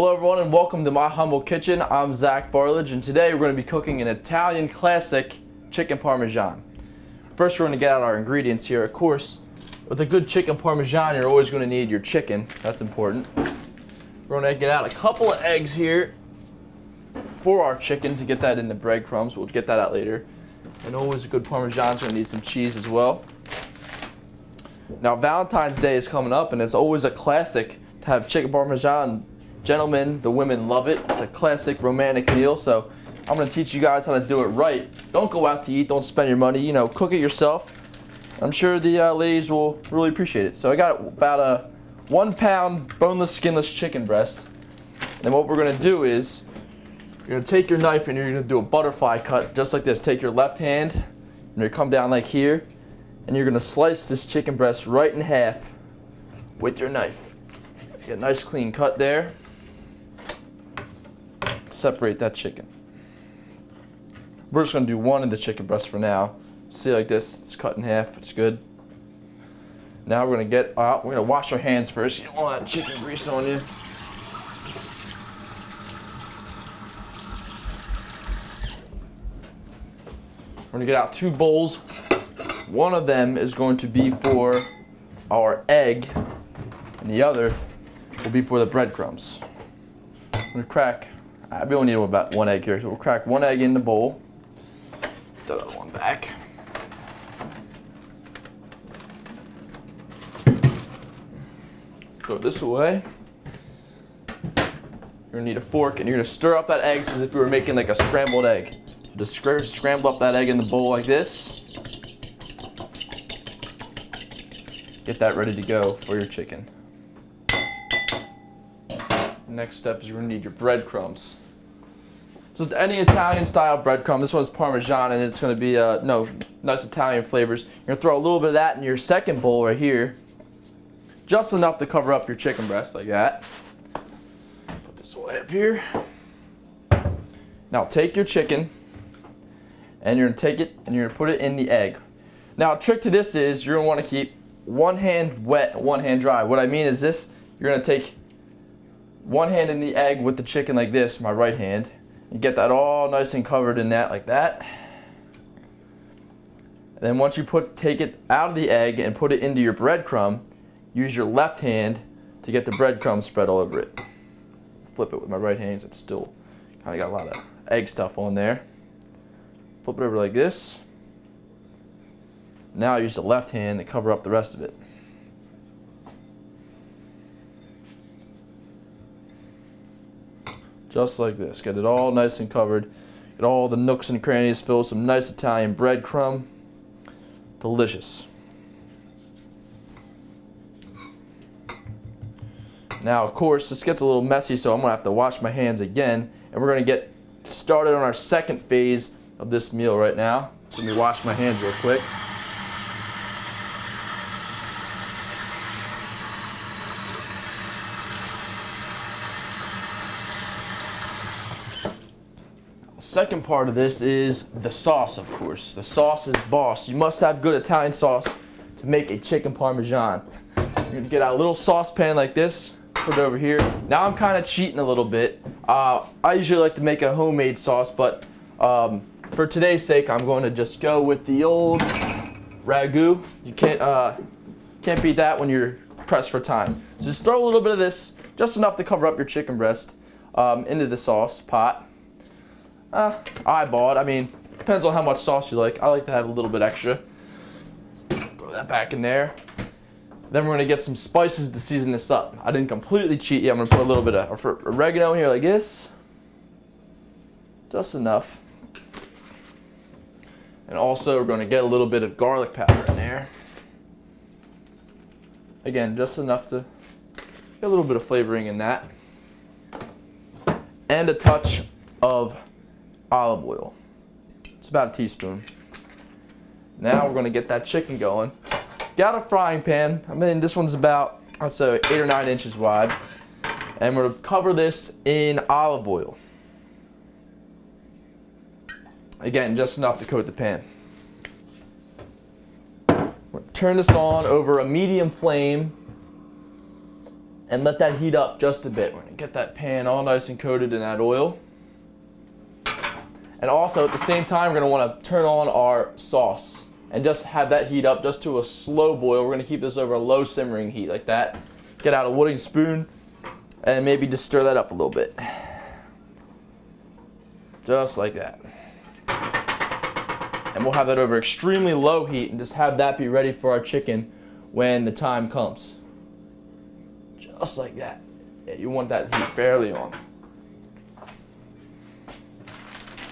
Hello everyone and welcome to my humble kitchen. I'm Zach Barledge and today we're going to be cooking an Italian classic chicken parmesan. First we're going to get out our ingredients here. Of course, with a good chicken parmesan you're always going to need your chicken. That's important. We're going to get out a couple of eggs here for our chicken to get that in the breadcrumbs. We'll get that out later. And always a good parmesan, so we're going to need some cheese as well. Now Valentine's Day is coming up and it's always a classic to have chicken parmesan. Gentlemen, the women love it. It's a classic romantic meal, so I'm going to teach you guys how to do it right. Don't go out to eat, don't spend your money, you know, cook it yourself. I'm sure the ladies will really appreciate it. So I got about a 1 pound boneless, skinless chicken breast. And what we're going to do is, you're going to take your knife and you're going to do a butterfly cut, just like this. Take your left hand, and you're going to come down like here, and you're going to slice this chicken breast right in half with your knife. Get a nice clean cut there. Separate that chicken. We're just going to do one of the chicken breast for now. See, like this, it's cut in half, it's good. Now we're going to get out, we're going to wash our hands first. You don't want that chicken grease on you. We're going to get out 2 bowls. One of them is going to be for our egg, and the other will be for the breadcrumbs. I'm going to crack, we only need about 1 egg here, so we'll crack 1 egg in the bowl. Put that other one back. Throw this away. You're going to need a fork, and you're going to stir up that egg as if you were making like a scrambled egg. Just scramble up that egg in the bowl like this. Get that ready to go for your chicken. Next step is you're going to need your breadcrumbs. Just any Italian style breadcrumb. This one's Parmesan and it's going to be nice Italian flavors. You're going to throw a little bit of that in your second bowl right here. Just enough to cover up your chicken breast like that. Put this away up here. Now take your chicken and you're going to take it and you're going to put it in the egg. Now a trick to this is you're going to want to keep one hand wet and one hand dry. What I mean is this, you're going to take one hand in the egg with the chicken like this, my right hand, and get that all nice and covered in that like that. And then once you take it out of the egg and put it into your breadcrumb, use your left hand to get the breadcrumb spread all over it. Flip it with my right hand, it's still kind of got a lot of egg stuff on there. Flip it over like this. Now I use the left hand to cover up the rest of it. Just like this. Get it all nice and covered. Get all the nooks and crannies filled with some nice Italian breadcrumb. Delicious. Now, of course, this gets a little messy, so I'm going to have to wash my hands again. And we're going to get started on our second phase of this meal right now. So let me wash my hands real quick. Second part of this is the sauce, of course. The sauce is boss. You must have good Italian sauce to make a chicken parmesan. You're gonna get out a little saucepan like this, put it over here. Now I'm kind of cheating a little bit. I usually like to make a homemade sauce, but for today's sake, I'm going to just go with the old ragu. You can't beat that when you're pressed for time. So just throw a little bit of this, just enough to cover up your chicken breast, into the sauce pot. Eyeball it. I mean, depends on how much sauce you like. I like to have a little bit extra. Throw that back in there. Then we're going to get some spices to season this up. I didn't completely cheat yet. I'm going to put a little bit of oregano here like this. Just enough. And also we're going to get a little bit of garlic powder in there. Again, just enough to get a little bit of flavoring in that. And a touch of olive oil. It's about a teaspoon. Now we're going to get that chicken going. Got a frying pan. I mean, this one's about, I'd say, 8 or 9 inches wide. And we're going to cover this in olive oil. Again, just enough to coat the pan. We're going to turn this on over a medium flame and let that heat up just a bit. We're gonna get that pan all nice and coated in that oil. And also at the same time, we're gonna wanna turn on our sauce and just have that heat up just to a slow boil. We're gonna keep this over a low simmering heat like that. Get out a wooden spoon and maybe just stir that up a little bit. Just like that. And we'll have that over extremely low heat and just have that be ready for our chicken when the time comes. Just like that. Yeah, you want that heat barely on.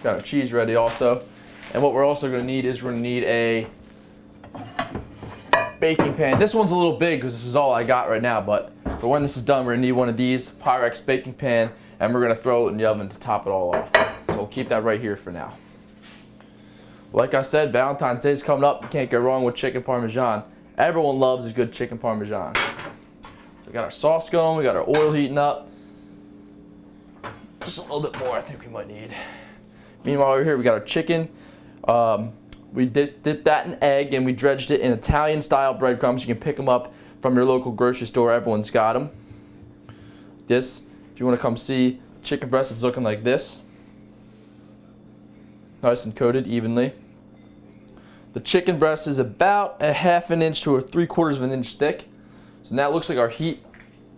Got our cheese ready also. And what we're also going to need is we're going to need a baking pan. This one's a little big because this is all I got right now, but for when this is done, we're going to need one of these, Pyrex baking pan, and we're going to throw it in the oven to top it all off. So we'll keep that right here for now. Like I said, Valentine's Day is coming up. You can't go wrong with chicken parmesan. Everyone loves a good chicken parmesan. We got our sauce going, we got our oil heating up. Just a little bit more I think we might need. Meanwhile over here we got our chicken. We dipped that in egg and we dredged it in Italian style breadcrumbs. You can pick them up from your local grocery store. Everyone's got them. This, if you want to come see, the chicken breast is looking like this. Nice and coated evenly. The chicken breast is about a 1/2 inch to a 3/4 inch thick. So now it looks like our heat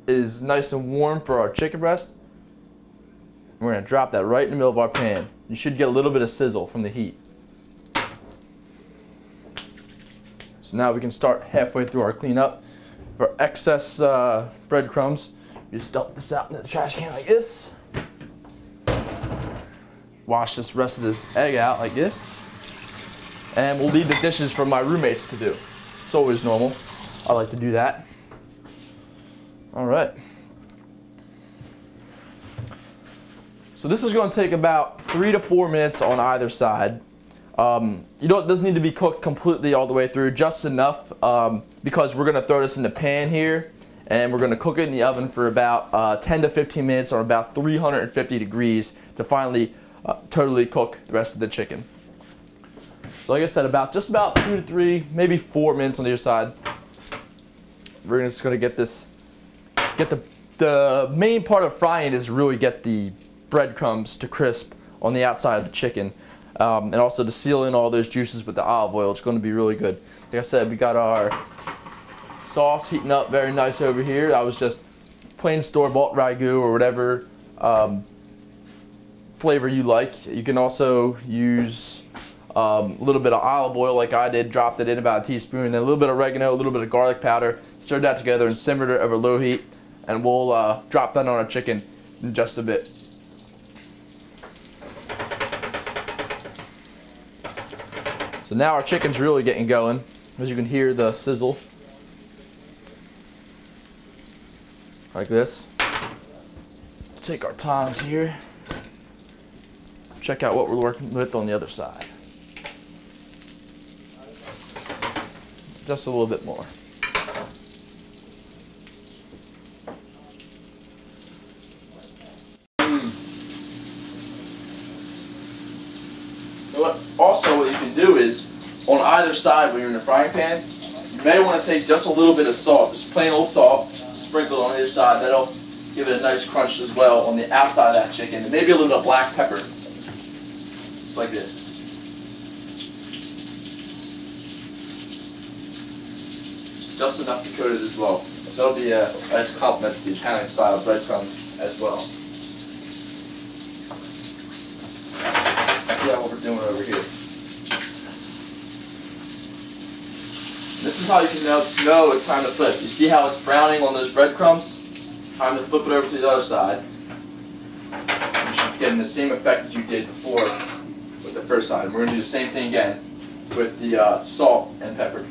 is nice and warm for our chicken breast. We're going to drop that right in the middle of our pan. You should get a little bit of sizzle from the heat. So now we can start halfway through our cleanup. For excess breadcrumbs, you just dump this out into the trash can like this. Wash this rest of this egg out like this. And we'll leave the dishes for my roommates to do. It's always normal. I like to do that. All right. So this is going to take about 3 to 4 minutes on either side. It doesn't need to be cooked completely all the way through, just enough because we're going to throw this in the pan here and we're going to cook it in the oven for about 10 to 15 minutes on about 350 degrees to finally totally cook the rest of the chicken. So like I said, just about 2 to 3, maybe 4 minutes on either side. We're just going to get the main part of frying is really get the breadcrumbs to crisp on the outside of the chicken, and also to seal in all those juices with the olive oil. It's going to be really good. Like I said, we got our sauce heating up very nice over here. That was just plain store-bought ragu or whatever flavor you like. You can also use a little bit of olive oil like I did, dropped it in about a teaspoon, and then a little bit of oregano, a little bit of garlic powder, stirred that together and simmered it over low heat, and we'll drop that on our chicken in just a bit. So now our chicken's really getting going. As you can hear the sizzle. Like this. Take our tongs here. Check out what we're working with on the other side. Just a little bit more. Also, what you can do is, on either side when you're in the frying pan, you may want to take just a little bit of salt, just plain old salt, sprinkle it on either side. That'll give it a nice crunch as well on the outside of that chicken. And maybe a little bit of black pepper, just like this. Just enough to coat it as well. That'll be a nice complement to the Italian style breadcrumbs as well. Yeah, what we're doing over here. This is how you can know it's time to flip. You see how it's browning on those breadcrumbs? Time to flip it over to the other side. You should be getting the same effect as you did before with the first side. And we're going to do the same thing again with the salt and pepper.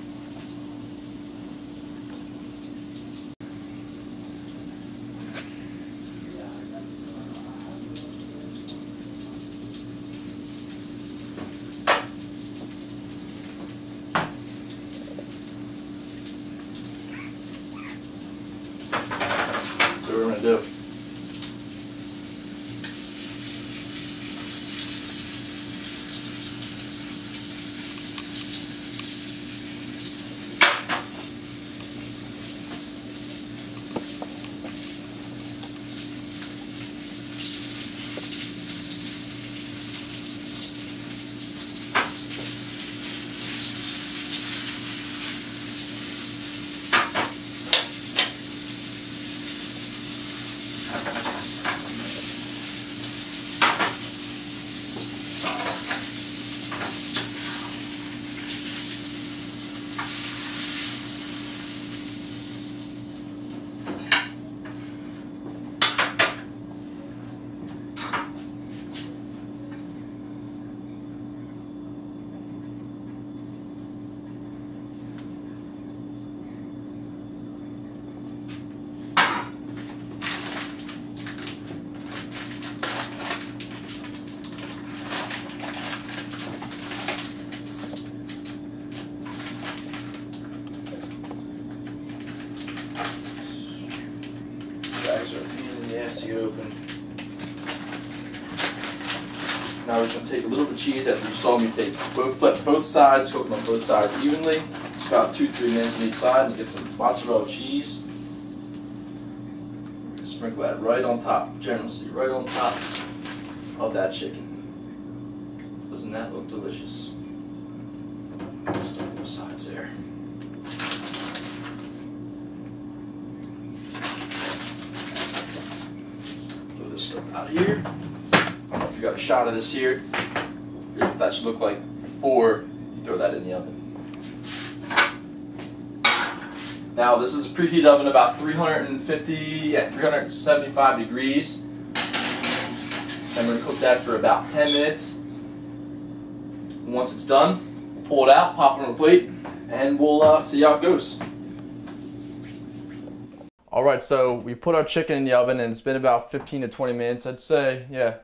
That's what we're going to do. the open. Now we're just going to take a little bit of cheese after you saw me take both sides, cook them on both sides evenly. It's about 2-3 minutes on each side, and you get some mozzarella cheese. Sprinkle that right on top, generously, right on top of that chicken. Doesn't that look delicious? Just on both sides there. Throw this stuff out of here. I don't know if you got a shot of this here. Here's what that should look like before you throw that in the oven. Now this is a preheat oven about 375 degrees. And we're going to cook that for about 10 minutes. And once it's done, we'll pull it out, pop it on a plate, and we'll see how it goes. Alright, so we put our chicken in the oven and it's been about 15 to 20 minutes. I'd say, yeah,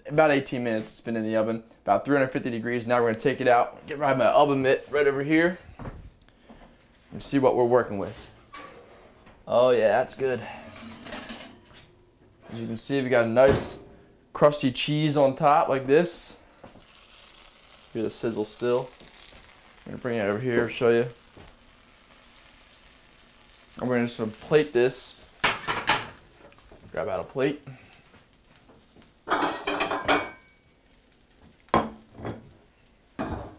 about 18 minutes it's been in the oven. About 350 degrees. Now we're going to take it out, get right my oven mitt right over here. And see what we're working with. Oh yeah, that's good. As you can see, we got a nice crusty cheese on top like this. Hear the sizzle still. I'm gonna bring it over here, show you. I'm gonna just plate this. Grab out a plate.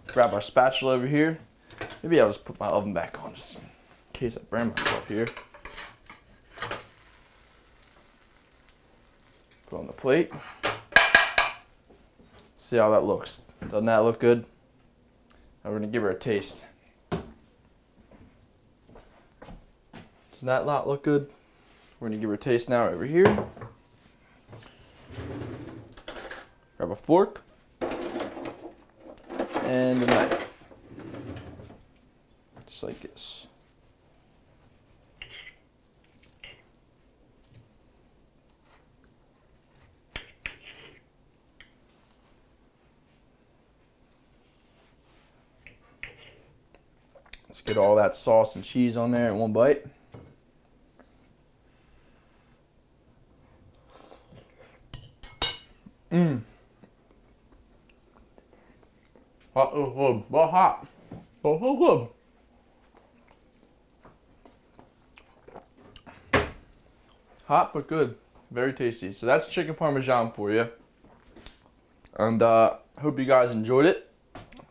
Grab our spatula over here. Maybe I'll just put my oven back on just in case I burn myself here. Put on the plate. See how that looks. Doesn't that look good? Now we're going to give her a taste. Does that not look good? We're going to give her a taste now over here. Grab a fork and a knife. Just like this. Let's get all that sauce and cheese on there in one bite. Mmm. Hot, good. Well, hot. Oh, good. Hot but good. Very tasty. So that's chicken parmesan for you. And hope you guys enjoyed it.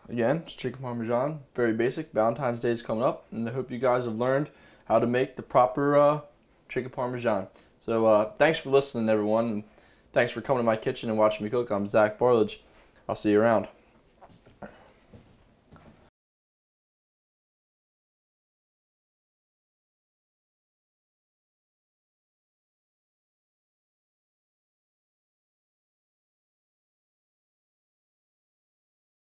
Again, it's chicken parmesan. Very basic. Valentine's Day is coming up. And I hope you guys have learned how to make the proper chicken parmesan. So thanks for listening, everyone. And thanks for coming to my kitchen and watching me cook. I'm Zach Barlage. I'll see you around.